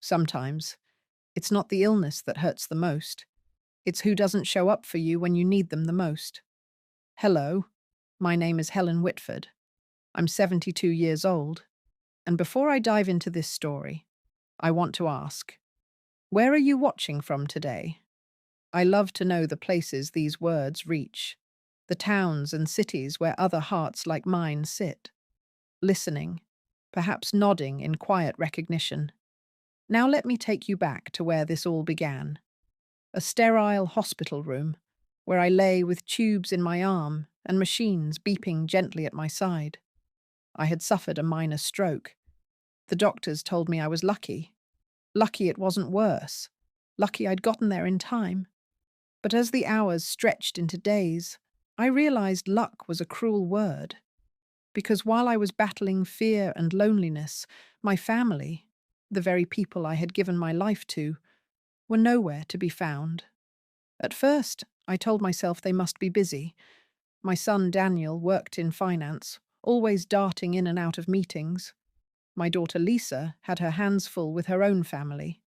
Sometimes, it's not the illness that hurts the most. It's who doesn't show up for you when you need them the most. Hello, my name is Helen Whitford. I'm 72 years old, and before I dive into this story, I want to ask, where are you watching from today? I love to know the places these words reach, the towns and cities where other hearts like mine sit, listening, perhaps nodding in quiet recognition. Now let me take you back to where this all began. A sterile hospital room, where I lay with tubes in my arm and machines beeping gently at my side. I had suffered a minor stroke. The doctors told me I was lucky. Lucky it wasn't worse. Lucky I'd gotten there in time. But as the hours stretched into days, I realized luck was a cruel word. Because while I was battling fear and loneliness, my family, the very people I had given my life to, were nowhere to be found. At first, I told myself they must be busy. My son Daniel worked in finance, always darting in and out of meetings. My daughter Lisa had her hands full with her own family.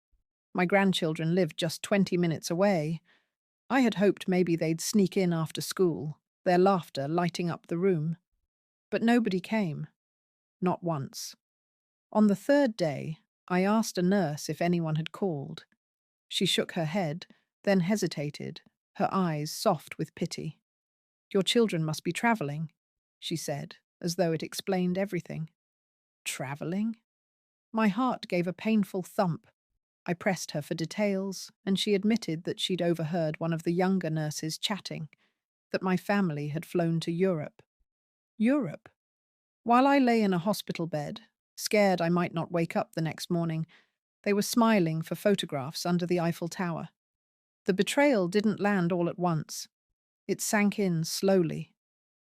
My grandchildren lived just 20 minutes away. I had hoped maybe they'd sneak in after school, their laughter lighting up the room. But nobody came. Not once. On the third day, I asked a nurse if anyone had called. She shook her head, then hesitated, her eyes soft with pity. "Your children must be traveling," she said, as though it explained everything. Traveling? My heart gave a painful thump. I pressed her for details, and she admitted that she'd overheard one of the younger nurses chatting, that my family had flown to Europe. Europe? While I lay in a hospital bed, scared I might not wake up the next morning, they were smiling for photographs under the Eiffel Tower. The betrayal didn't land all at once. It sank in slowly,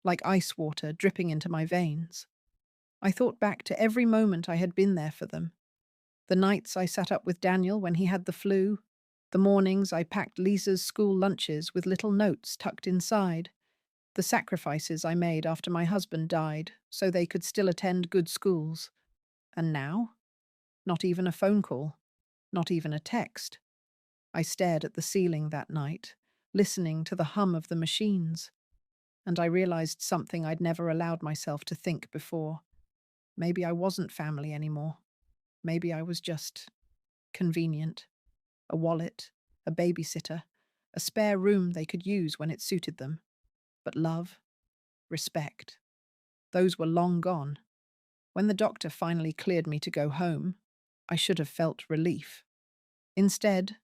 like ice water dripping into my veins. I thought back to every moment I had been there for them. The nights I sat up with Daniel when he had the flu, the mornings I packed Lisa's school lunches with little notes tucked inside, the sacrifices I made after my husband died so they could still attend good schools. And now? Not even a phone call, not even a text. I stared at the ceiling that night, listening to the hum of the machines, and I realized something I'd never allowed myself to think before. Maybe I wasn't family anymore. Maybe I was just convenient. A wallet, a babysitter, a spare room they could use when it suited them. But love, respect, those were long gone. When the doctor finally cleared me to go home, I should have felt relief. Instead,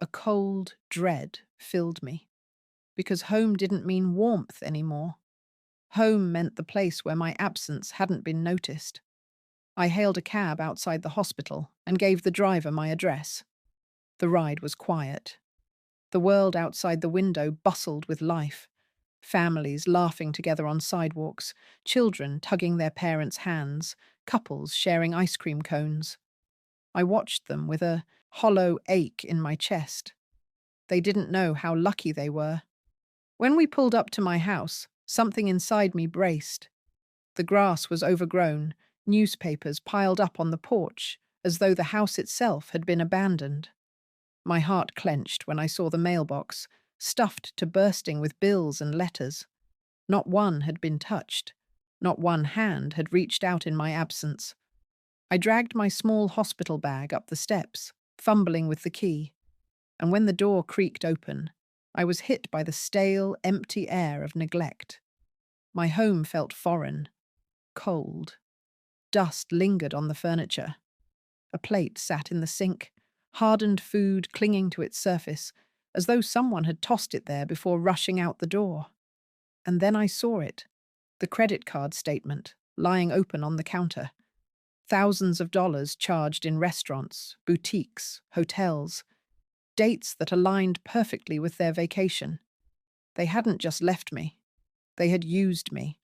a cold dread filled me, because home didn't mean warmth anymore. Home meant the place where my absence hadn't been noticed. I hailed a cab outside the hospital and gave the driver my address. The ride was quiet. The world outside the window bustled with life. Families laughing together on sidewalks, children tugging their parents' hands, couples sharing ice cream cones. I watched them with a hollow ache in my chest. They didn't know how lucky they were. When we pulled up to my house, something inside me braced. The grass was overgrown, newspapers piled up on the porch, as though the house itself had been abandoned. My heart clenched when I saw the mailbox, stuffed to bursting with bills and letters. Not one had been touched. Not one hand had reached out in my absence. I dragged my small hospital bag up the steps, fumbling with the key, and when the door creaked open, I was hit by the stale, empty air of neglect. My home felt foreign, cold. Dust lingered on the furniture. A plate sat in the sink, hardened food clinging to its surface, as though someone had tossed it there before rushing out the door. And then I saw it, the credit card statement, lying open on the counter. Thousands of dollars charged in restaurants, boutiques, hotels, dates that aligned perfectly with their vacation. They hadn't just left me. They had used me.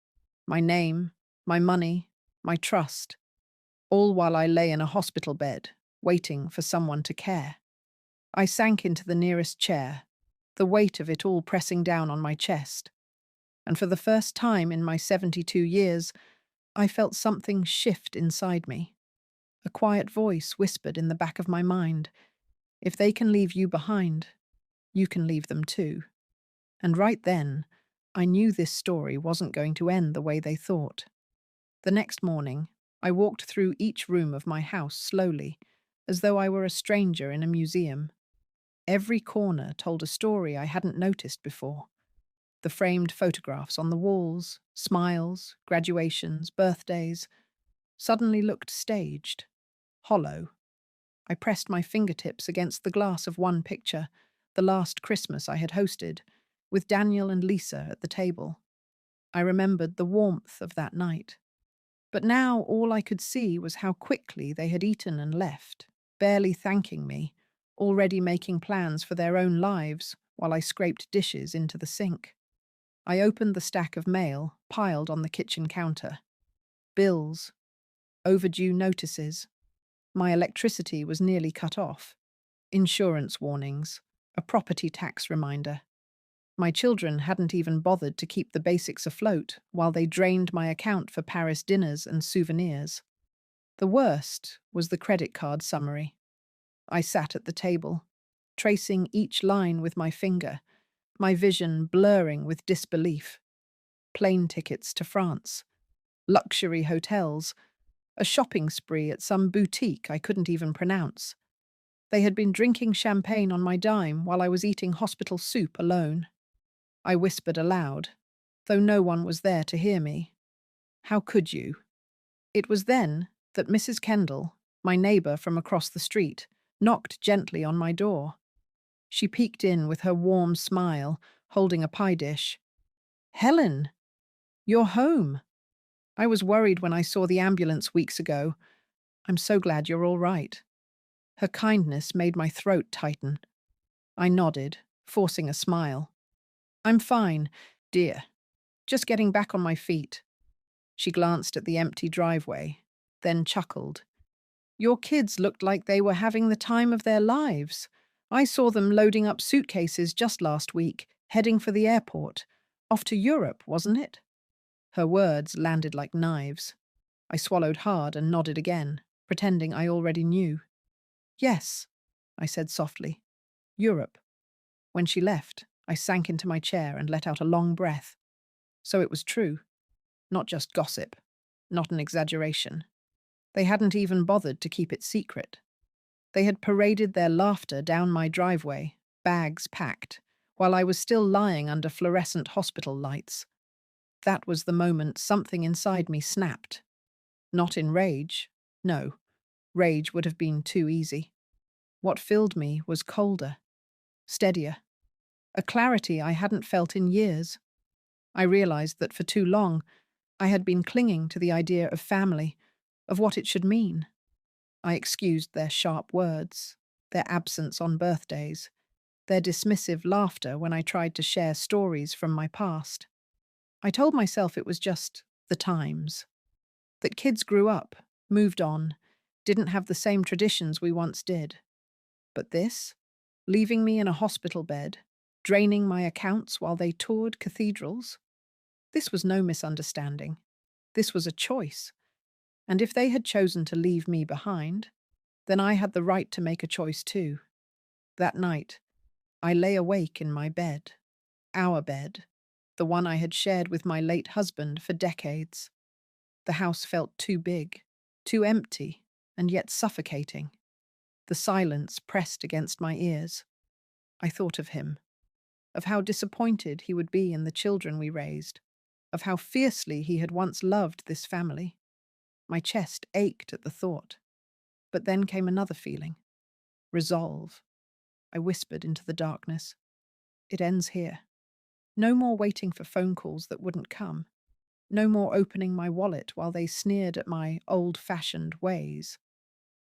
My name, my money, my trust, all while I lay in a hospital bed, waiting for someone to care. I sank into the nearest chair, the weight of it all pressing down on my chest. And for the first time in my 72 years, I felt something shift inside me. A quiet voice whispered in the back of my mind, "If they can leave you behind, you can leave them too." And right then, I knew this story wasn't going to end the way they thought. The next morning, I walked through each room of my house slowly, as though I were a stranger in a museum. Every corner told a story I hadn't noticed before. The framed photographs on the walls, smiles, graduations, birthdays, suddenly looked staged, hollow. I pressed my fingertips against the glass of one picture, the last Christmas I had hosted, with Daniel and Lisa at the table. I remembered the warmth of that night. But now all I could see was how quickly they had eaten and left, barely thanking me, already making plans for their own lives while I scraped dishes into the sink. I opened the stack of mail piled on the kitchen counter. Bills, overdue notices. My electricity was nearly cut off. Insurance warnings, a property tax reminder. My children hadn't even bothered to keep the basics afloat while they drained my account for Paris dinners and souvenirs. The worst was the credit card summary. I sat at the table, tracing each line with my finger, my vision blurring with disbelief. Plane tickets to France, luxury hotels, a shopping spree at some boutique I couldn't even pronounce. They had been drinking champagne on my dime while I was eating hospital soup alone. I whispered aloud, though no one was there to hear me. "How could you?" It was then that Mrs. Kendall, my neighbour from across the street, knocked gently on my door. She peeked in with her warm smile, holding a pie dish. "Helen, you're home. I was worried when I saw the ambulance weeks ago. I'm so glad you're all right." Her kindness made my throat tighten. I nodded, forcing a smile. "I'm fine, dear. Just getting back on my feet." She glanced at the empty driveway, then chuckled. "Your kids looked like they were having the time of their lives. I saw them loading up suitcases just last week, heading for the airport. Off to Europe, wasn't it?" Her words landed like knives. I swallowed hard and nodded again, pretending I already knew. "Yes," I said softly. "Europe." When she left, I sank into my chair and let out a long breath. So it was true. Not just gossip. Not an exaggeration. They hadn't even bothered to keep it secret. They had paraded their laughter down my driveway, bags packed, while I was still lying under fluorescent hospital lights. That was the moment something inside me snapped. Not in rage. No, rage would have been too easy. What filled me was colder, steadier, a clarity I hadn't felt in years. I realized that for too long, I had been clinging to the idea of family, of what it should mean. I excused their sharp words, their absence on birthdays, their dismissive laughter when I tried to share stories from my past. I told myself it was just the times, that kids grew up, moved on, didn't have the same traditions we once did. But this, leaving me in a hospital bed, draining my accounts while they toured cathedrals, this was no misunderstanding. This was a choice. And if they had chosen to leave me behind, then I had the right to make a choice too. That night, I lay awake in my bed, our bed, the one I had shared with my late husband for decades. The house felt too big, too empty, and yet suffocating. The silence pressed against my ears. I thought of him, of how disappointed he would be in the children we raised, of how fiercely he had once loved this family. My chest ached at the thought. But then came another feeling. Resolve. I whispered into the darkness. It ends here. No more waiting for phone calls that wouldn't come. No more opening my wallet while they sneered at my old-fashioned ways.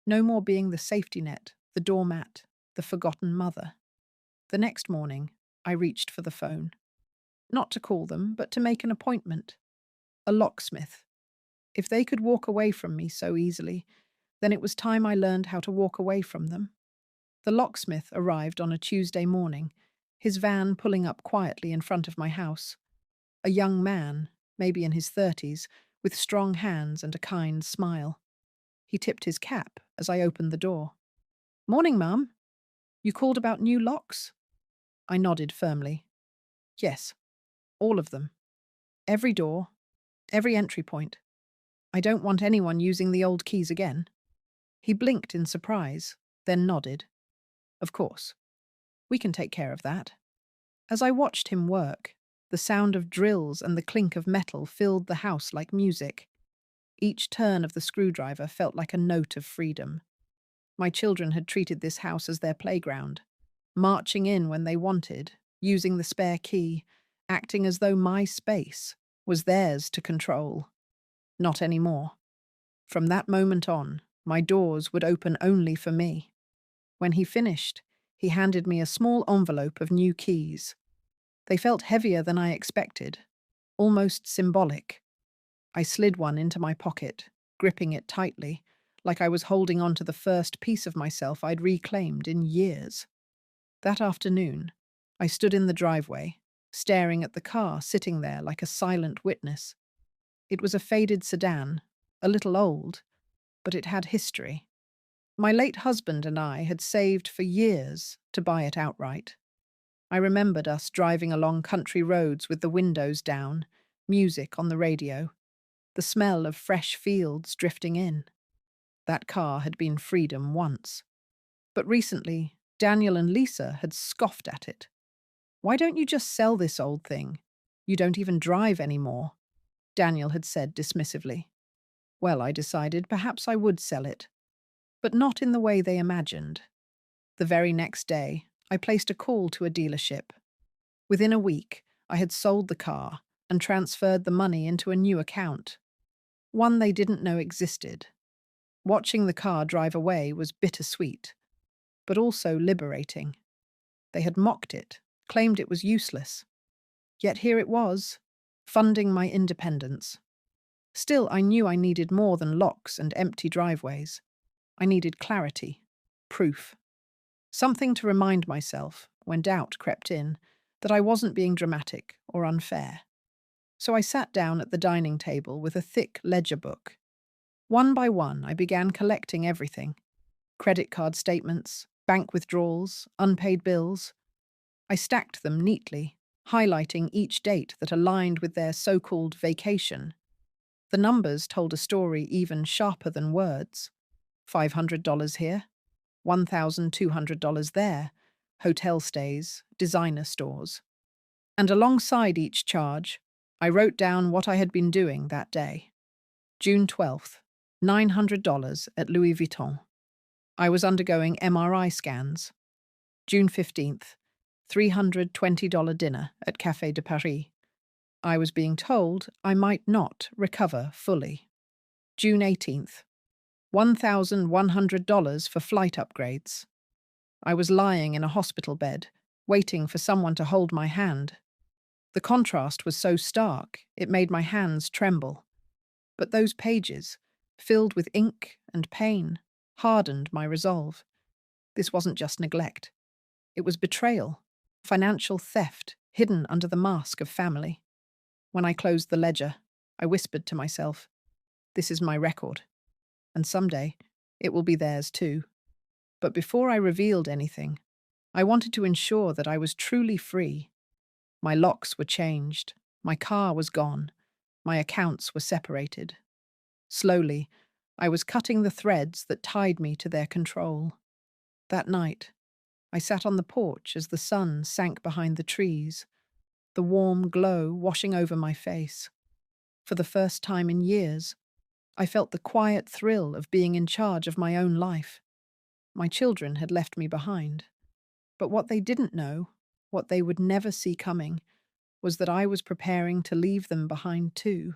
No more being the safety net, the doormat, the forgotten mother. The next morning, I reached for the phone. Not to call them, but to make an appointment. A locksmith. If they could walk away from me so easily, then it was time I learned how to walk away from them. The locksmith arrived on a Tuesday morning, his van pulling up quietly in front of my house. A young man, maybe in his 30s, with strong hands and a kind smile. He tipped his cap as I opened the door. "Morning, Mum. You called about new locks?" I nodded firmly. "Yes, all of them. Every door, every entry point. I don't want anyone using the old keys again." He blinked in surprise, then nodded. "Of course. We can take care of that." As I watched him work, the sound of drills and the clink of metal filled the house like music. Each turn of the screwdriver felt like a note of freedom. My children had treated this house as their playground, marching in when they wanted, using the spare key, acting as though my space was theirs to control. Not anymore. From that moment on, my doors would open only for me. When he finished, he handed me a small envelope of new keys. They felt heavier than I expected, almost symbolic. I slid one into my pocket, gripping it tightly, like I was holding on to the first piece of myself I'd reclaimed in years. That afternoon, I stood in the driveway, staring at the car sitting there like a silent witness. It was a faded sedan, a little old, but it had history. My late husband and I had saved for years to buy it outright. I remembered us driving along country roads with the windows down, music on the radio, the smell of fresh fields drifting in. That car had been freedom once. But recently, Daniel and Lisa had scoffed at it. "Why don't you just sell this old thing? You don't even drive anymore," Daniel had said dismissively. Well, I decided perhaps I would sell it, but not in the way they imagined. The very next day, I placed a call to a dealership. Within a week, I had sold the car and transferred the money into a new account, one they didn't know existed. Watching the car drive away was bittersweet, but also liberating. They had mocked it, claimed it was useless. Yet here it was, funding my independence. Still, I knew I needed more than locks and empty driveways. I needed clarity, proof. Something to remind myself, when doubt crept in, that I wasn't being dramatic or unfair. So I sat down at the dining table with a thick ledger book. One by one, I began collecting everything: credit card statements, bank withdrawals, unpaid bills. I stacked them neatly, highlighting each date that aligned with their so-called vacation. The numbers told a story even sharper than words. $500 here, $1,200 there, hotel stays, designer stores. And alongside each charge, I wrote down what I had been doing that day. June 12th, $900 at Louis Vuitton. I was undergoing MRI scans. June 15th, $320 dinner at Café de Paris. I was being told I might not recover fully. June 18th, $1,100 for flight upgrades. I was lying in a hospital bed, waiting for someone to hold my hand. The contrast was so stark, it made my hands tremble. But those pages, filled with ink and pain, hardened my resolve. This wasn't just neglect. It was betrayal, financial theft hidden under the mask of family. When I closed the ledger, I whispered to myself, "This is my record, and someday it will be theirs too." But before I revealed anything, I wanted to ensure that I was truly free. My locks were changed, my car was gone, my accounts were separated. Slowly, I was cutting the threads that tied me to their control. That night, I sat on the porch as the sun sank behind the trees, the warm glow washing over my face. For the first time in years, I felt the quiet thrill of being in charge of my own life. My children had left me behind. But what they didn't know, what they would never see coming, was that I was preparing to leave them behind too.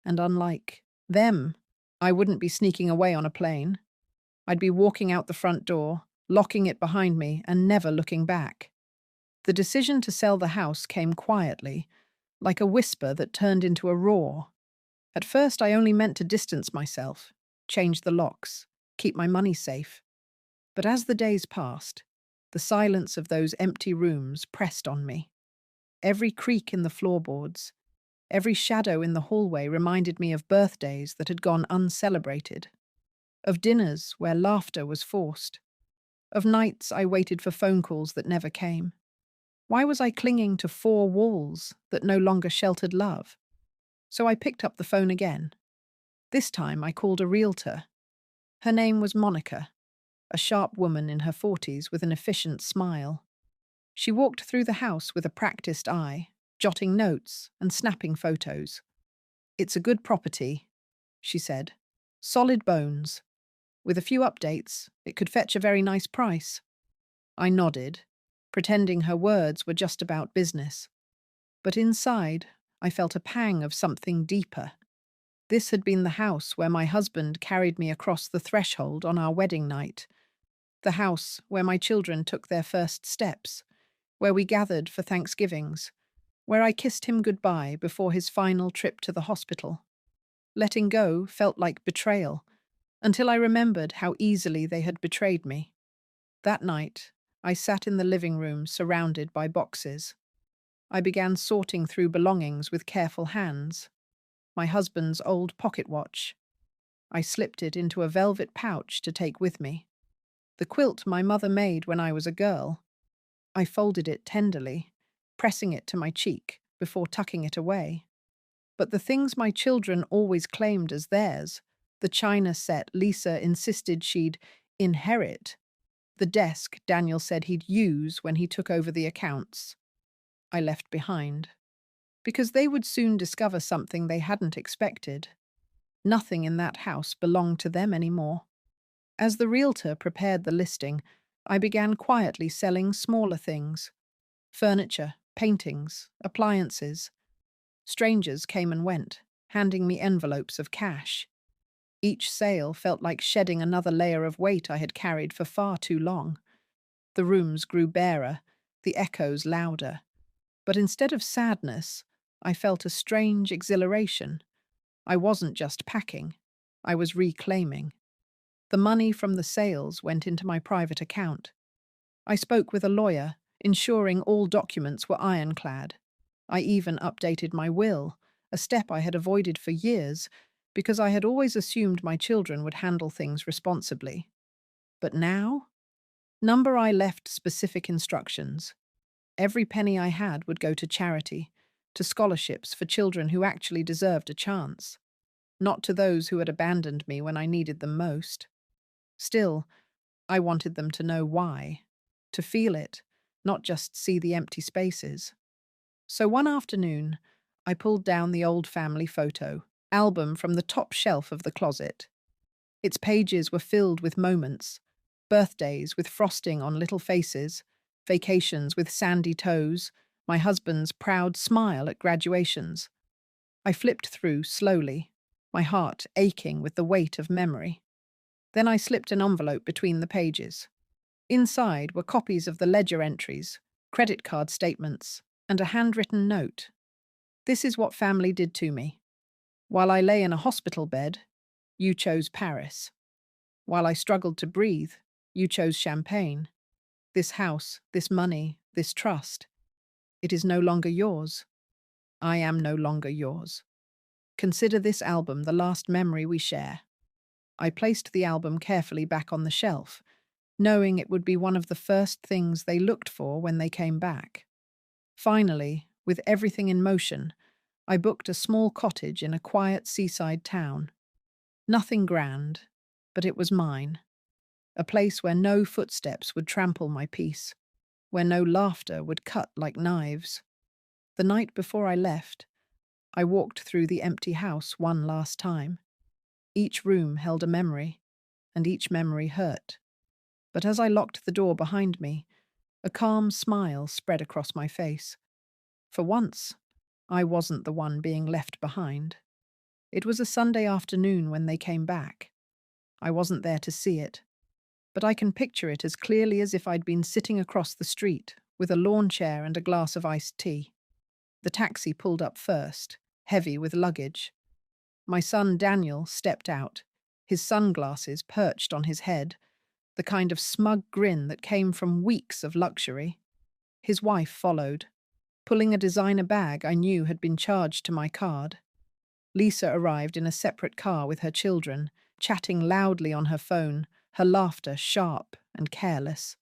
And unlike them, I wouldn't be sneaking away on a plane. I'd be walking out the front door, locking it behind me, and never looking back. The decision to sell the house came quietly, like a whisper that turned into a roar. At first, I only meant to distance myself, change the locks, keep my money safe. But as the days passed, the silence of those empty rooms pressed on me. Every creak in the floorboards, every shadow in the hallway reminded me of birthdays that had gone uncelebrated. of dinners where laughter was forced, of nights I waited for phone calls that never came. Why was I clinging to four walls that no longer sheltered love? So I picked up the phone again. This time I called a realtor. Her name was Monica, a sharp woman in her 40s with an efficient smile. She walked through the house with a practiced eye, jotting notes and snapping photos. "It's a good property," she said. "Solid bones. With a few updates, it could fetch a very nice price." I nodded, pretending her words were just about business. But inside, I felt a pang of something deeper. This had been the house where my husband carried me across the threshold on our wedding night. The house where my children took their first steps, where we gathered for Thanksgivings, where I kissed him goodbye before his final trip to the hospital. Letting go felt like betrayal, until I remembered how easily they had betrayed me. That night, I sat in the living room surrounded by boxes. I began sorting through belongings with careful hands. My husband's old pocket watch. I slipped it into a velvet pouch to take with me. The quilt my mother made when I was a girl. I folded it tenderly, pressing it to my cheek before tucking it away. But the things my children always claimed as theirs, the china set Lisa insisted she'd inherit, the desk Daniel said he'd use when he took over the accounts, I left behind. Because they would soon discover something they hadn't expected. Nothing in that house belonged to them anymore. As the realtor prepared the listing, I began quietly selling smaller things. Furniture, paintings, appliances. Strangers came and went, handing me envelopes of cash. Each sale felt like shedding another layer of weight I had carried for far too long. The rooms grew barer, the echoes louder. But instead of sadness, I felt a strange exhilaration. I wasn't just packing, I was reclaiming. The money from the sales went into my private account. I spoke with a lawyer, ensuring all documents were ironclad. I even updated my will, a step I had avoided for years because I had always assumed my children would handle things responsibly. But now? Number I left specific instructions. Every penny I had would go to charity, to scholarships for children who actually deserved a chance, not to those who had abandoned me when I needed them most. Still, I wanted them to know why, to feel it, not just see the empty spaces. So one afternoon, I pulled down the old family photo album from the top shelf of the closet. Its pages were filled with moments, birthdays with frosting on little faces, vacations with sandy toes, my husband's proud smile at graduations. I flipped through slowly, my heart aching with the weight of memory. Then I slipped an envelope between the pages. Inside were copies of the ledger entries, credit card statements, and a handwritten note. "This is what family did to me. While I lay in a hospital bed, you chose Paris. While I struggled to breathe, you chose champagne. This house, this money, this trust. It is no longer yours. I am no longer yours. Consider this album the last memory we share." I placed the album carefully back on the shelf, knowing it would be one of the first things they looked for when they came back. Finally, with everything in motion, I booked a small cottage in a quiet seaside town. Nothing grand, but it was mine. A place where no footsteps would trample my peace, where no laughter would cut like knives. The night before I left, I walked through the empty house one last time. Each room held a memory, and each memory hurt. But as I locked the door behind me, a calm smile spread across my face. For once, I wasn't the one being left behind. It was a Sunday afternoon when they came back. I wasn't there to see it, but I can picture it as clearly as if I'd been sitting across the street with a lawn chair and a glass of iced tea. The taxi pulled up first, heavy with luggage. My son Daniel stepped out, his sunglasses perched on his head, the kind of smug grin that came from weeks of luxury. His wife followed, pulling a designer bag I knew had been charged to my card. Lisa arrived in a separate car with her children, chatting loudly on her phone, her laughter sharp and careless.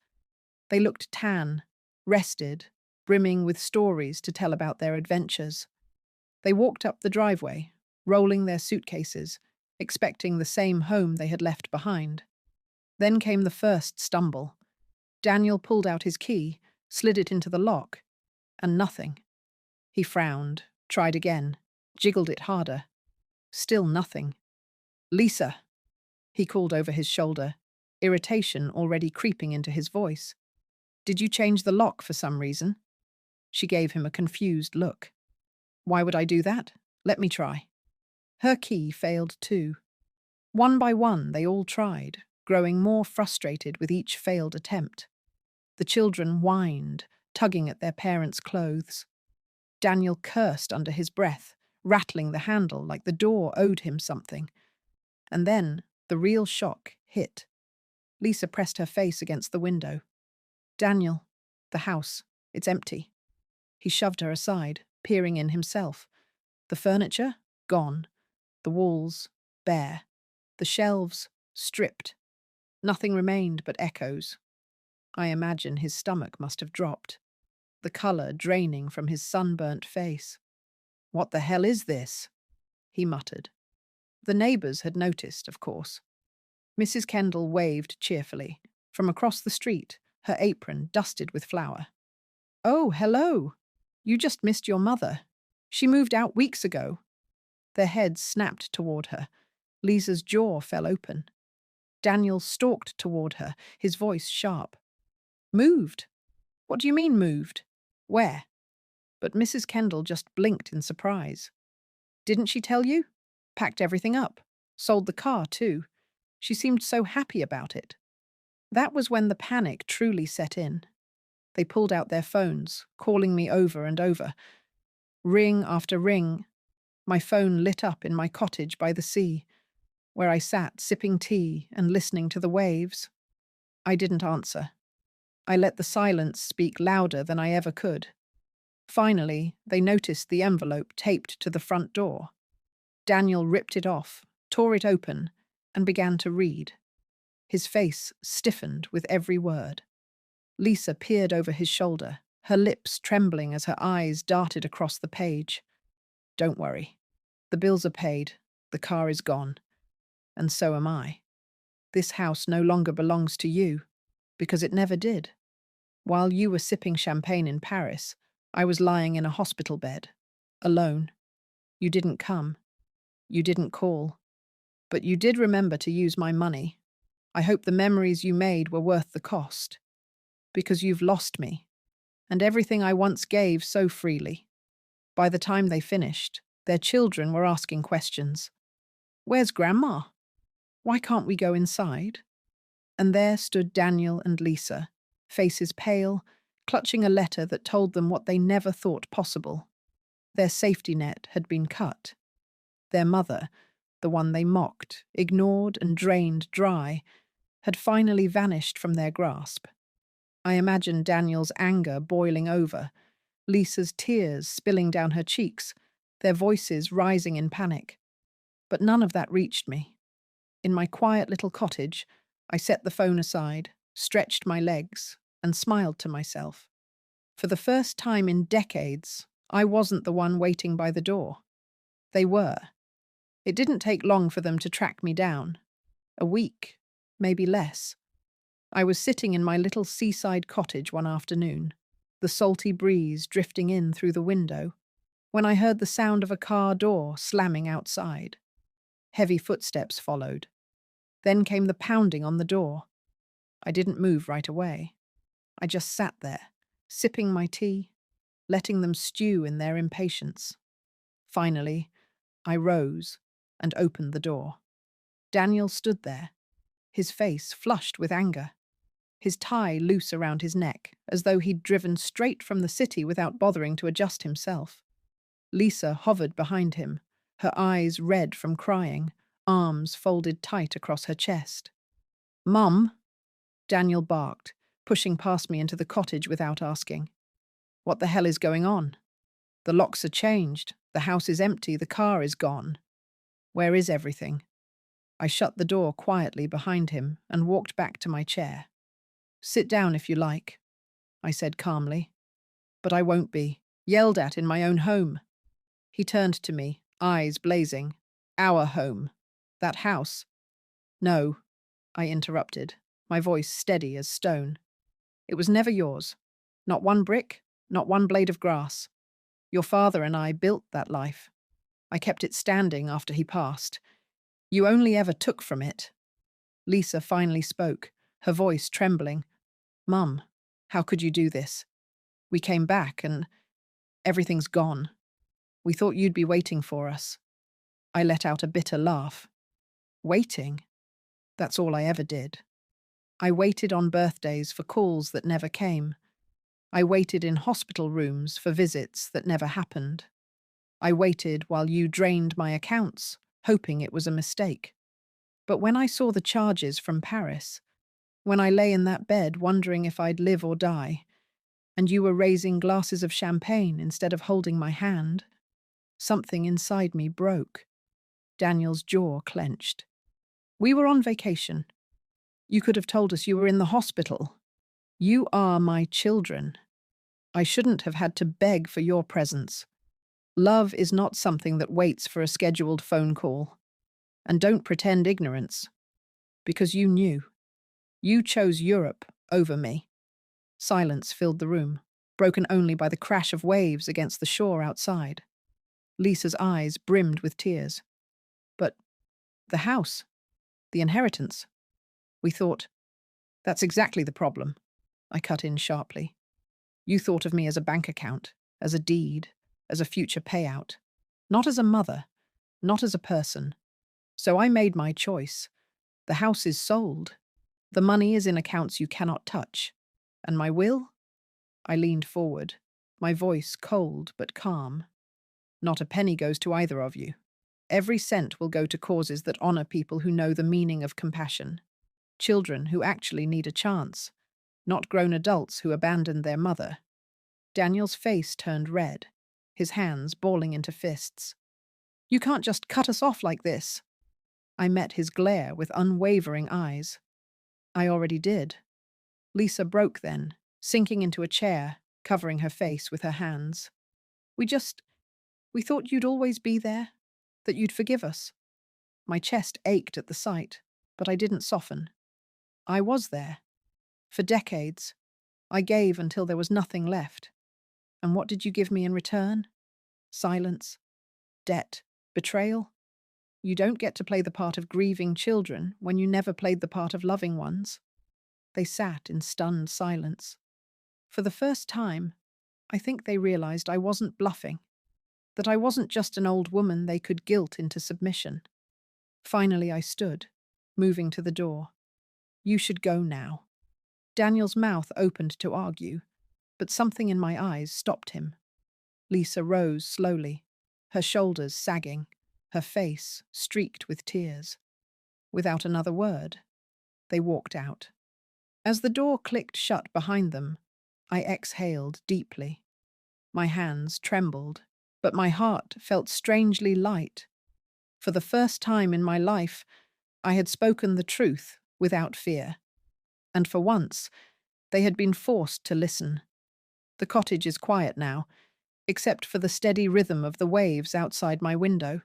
They looked tan, rested, brimming with stories to tell about their adventures. They walked up the driveway, rolling their suitcases, expecting the same home they had left behind. Then came the first stumble. Daniel pulled out his key, slid it into the lock, and nothing. He frowned, tried again, jiggled it harder. Still nothing. "Lisa," he called over his shoulder, irritation already creeping into his voice. "Did you change the lock for some reason?" She gave him a confused look. "Why would I do that? Let me try." Her key failed too. One by one, they all tried, growing more frustrated with each failed attempt. The children whined, tugging at their parents' clothes. Daniel cursed under his breath, rattling the handle like the door owed him something. And then the real shock hit. Lisa pressed her face against the window. "Daniel, the house, it's empty." He shoved her aside, peering in himself. The furniture? Gone. The walls? Bare. The shelves? Stripped. Nothing remained but echoes. I imagine his stomach must have dropped, the colour draining from his sunburnt face. "What the hell is this?" he muttered. The neighbours had noticed, of course. Mrs. Kendall waved cheerfully. From across the street, her apron dusted with flour. "Oh, hello! You just missed your mother. She moved out weeks ago." Their heads snapped toward her. Lisa's jaw fell open. Daniel stalked toward her, his voice sharp. "Moved? What do you mean moved? Where?" But Mrs. Kendall just blinked in surprise. "Didn't she tell you? Packed everything up. Sold the car, too. She seemed so happy about it." That was when the panic truly set in. They pulled out their phones, calling me over and over. Ring after ring. My phone lit up in my cottage by the sea, where I sat sipping tea and listening to the waves. I didn't answer. I let the silence speak louder than I ever could. Finally, they noticed the envelope taped to the front door. Daniel ripped it off, tore it open, and began to read. His face stiffened with every word. Lisa peered over his shoulder, her lips trembling as her eyes darted across the page. "Don't worry. The bills are paid, the car is gone, and so am I. This house no longer belongs to you, because it never did. While you were sipping champagne in Paris, I was lying in a hospital bed, alone. You didn't come. You didn't call. But you did remember to use my money. I hope the memories you made were worth the cost. Because you've lost me, and everything I once gave so freely." By the time they finished, their children were asking questions. "Where's Grandma? Why can't we go inside?" And there stood Daniel and Lisa, faces pale, clutching a letter that told them what they never thought possible. Their safety net had been cut. Their mother, the one they mocked, ignored and drained dry, had finally vanished from their grasp. I imagined Daniel's anger boiling over, Lisa's tears spilling down her cheeks, their voices rising in panic. But none of that reached me. In my quiet little cottage, I set the phone aside, stretched my legs, and smiled to myself. For the first time in decades, I wasn't the one waiting by the door. They were. It didn't take long for them to track me down. A week, maybe less. I was sitting in my little seaside cottage one afternoon, the salty breeze drifting in through the window, when I heard the sound of a car door slamming outside. Heavy footsteps followed. Then came the pounding on the door. I didn't move right away. I just sat there, sipping my tea, letting them stew in their impatience. Finally, I rose and opened the door. Daniel stood there, his face flushed with anger, his tie loose around his neck, as though he'd driven straight from the city without bothering to adjust himself. Lisa hovered behind him, her eyes red from crying, arms folded tight across her chest. "Mum," Daniel barked, pushing past me into the cottage without asking. "What the hell is going on? The locks are changed, the house is empty, the car is gone. Where is everything?" I shut the door quietly behind him and walked back to my chair. "Sit down if you like," I said calmly. "But I won't be. Yelled at in my own home." He turned to me, eyes blazing. "Our home. That house." "No," I interrupted, my voice steady as stone. "It was never yours. Not one brick, not one blade of grass. Your father and I built that life. I kept it standing after he passed. You only ever took from it." Lisa finally spoke, her voice trembling. "Mum, how could you do this? We came back and everything's gone. We thought you'd be waiting for us." I let out a bitter laugh. Waiting? That's all I ever did. I waited on birthdays for calls that never came. I waited in hospital rooms for visits that never happened. I waited while you drained my accounts, hoping it was a mistake. But when I saw the charges from Paris, when I lay in that bed wondering if I'd live or die, and you were raising glasses of champagne instead of holding my hand, something inside me broke. Daniel's jaw clenched. "We were on vacation. You could have told us you were in the hospital. You are my children. I shouldn't have had to beg for your presence. Love is not something that waits for a scheduled phone call. And don't pretend ignorance. Because you knew. You chose Europe over me." Silence filled the room, broken only by the crash of waves against the shore outside. Lisa's eyes brimmed with tears. "But the house, the inheritance. We thought—" "That's exactly the problem," I cut in sharply. "You thought of me as a bank account, as a deed, as a future payout. Not as a mother, not as a person. So I made my choice. The house is sold. The money is in accounts you cannot touch. And my will?" I leaned forward, my voice cold but calm. "Not a penny goes to either of you. Every cent will go to causes that honor people who know the meaning of compassion. Children who actually need a chance, not grown adults who abandoned their mother." Daniel's face turned red, his hands balling into fists. "You can't just cut us off like this." I met his glare with unwavering eyes. "I already did." Lisa broke then, sinking into a chair, covering her face with her hands. We thought you'd always be there, that you'd forgive us." My chest ached at the sight, but I didn't soften. I was there. For decades. I gave until there was nothing left. And what did you give me in return? Silence. Debt. Betrayal. You don't get to play the part of grieving children when you never played the part of loving ones. They sat in stunned silence. For the first time, I think they realized I wasn't bluffing, that I wasn't just an old woman they could guilt into submission. Finally I stood, moving to the door. "You should go now." Daniel's mouth opened to argue, but something in my eyes stopped him. Lisa rose slowly, her shoulders sagging, her face streaked with tears. Without another word, they walked out. As the door clicked shut behind them, I exhaled deeply. My hands trembled, but my heart felt strangely light. For the first time in my life, I had spoken the truth without fear. And for once, they had been forced to listen. The cottage is quiet now, except for the steady rhythm of the waves outside my window.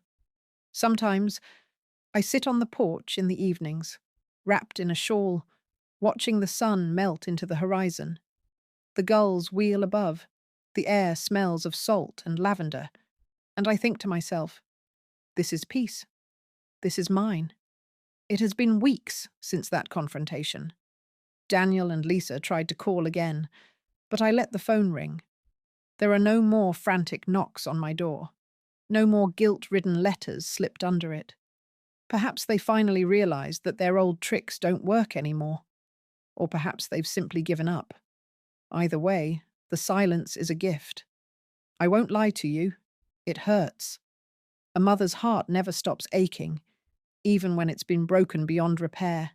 Sometimes I sit on the porch in the evenings, wrapped in a shawl, watching the sun melt into the horizon. The gulls wheel above, the air smells of salt and lavender, and I think to myself, this is peace. This is mine. It has been weeks since that confrontation. Daniel and Lisa tried to call again, but I let the phone ring. There are no more frantic knocks on my door. No more guilt-ridden letters slipped under it. Perhaps they finally realized that their old tricks don't work anymore. Or perhaps they've simply given up. Either way, the silence is a gift. I won't lie to you. It hurts. A mother's heart never stops aching, even when it's been broken beyond repair.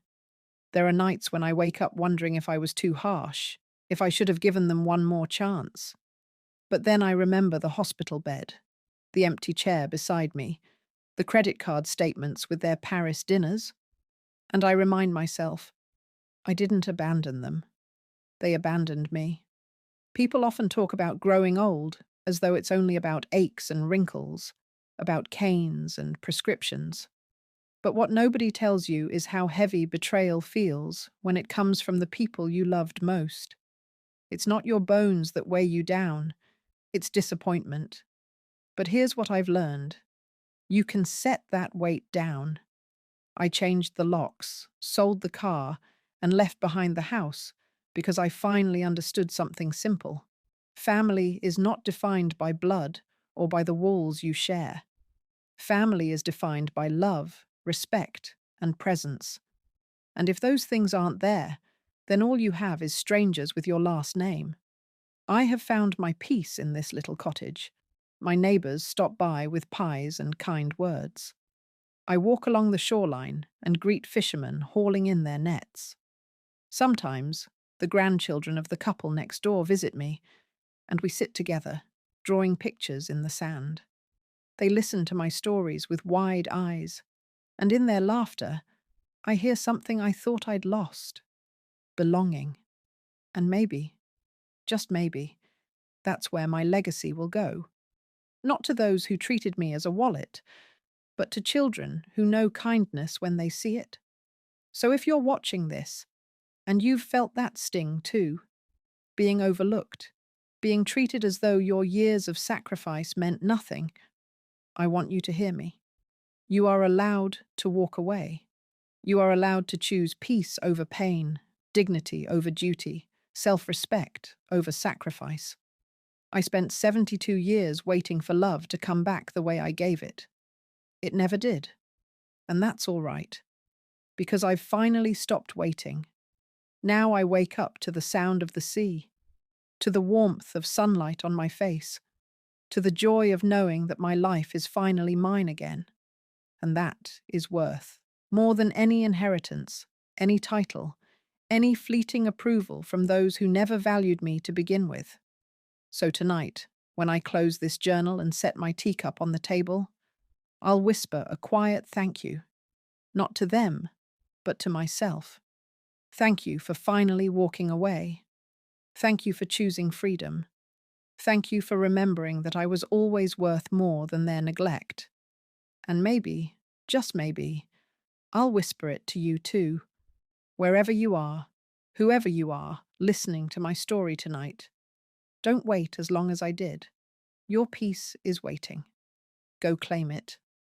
There are nights when I wake up wondering if I was too harsh, if I should have given them one more chance. But then I remember the hospital bed, the empty chair beside me, the credit card statements with their Paris dinners, and I remind myself, I didn't abandon them. They abandoned me. People often talk about growing old as though it's only about aches and wrinkles, about canes and prescriptions. But what nobody tells you is how heavy betrayal feels when it comes from the people you loved most. It's not your bones that weigh you down, it's disappointment. But here's what I've learned. You can set that weight down. I changed the locks, sold the car, and left behind the house because I finally understood something simple. Family is not defined by blood or by the walls you share. Family is defined by love, respect, and presence. And if those things aren't there, then all you have is strangers with your last name. I have found my peace in this little cottage. My neighbours stop by with pies and kind words. I walk along the shoreline and greet fishermen hauling in their nets. Sometimes, the grandchildren of the couple next door visit me, and we sit together, drawing pictures in the sand. They listen to my stories with wide eyes, and in their laughter, I hear something I thought I'd lost: belonging. And maybe, just maybe, that's where my legacy will go. Not to those who treated me as a wallet, but to children who know kindness when they see it. So if you're watching this, and you've felt that sting too, being overlooked, being treated as though your years of sacrifice meant nothing, I want you to hear me. You are allowed to walk away. You are allowed to choose peace over pain, dignity over duty, self-respect over sacrifice. I spent 72 years waiting for love to come back the way I gave it. It never did. And that's all right, because I've finally stopped waiting. Now I wake up to the sound of the sea, to the warmth of sunlight on my face, to the joy of knowing that my life is finally mine again. And that is worth more than any inheritance, any title, any fleeting approval from those who never valued me to begin with. So tonight, when I close this journal and set my teacup on the table, I'll whisper a quiet thank you, not to them, but to myself. Thank you for finally walking away. Thank you for choosing freedom. Thank you for remembering that I was always worth more than their neglect. And maybe, just maybe, I'll whisper it to you too, wherever you are, whoever you are, listening to my story tonight. Don't wait as long as I did. Your peace is waiting. Go claim it.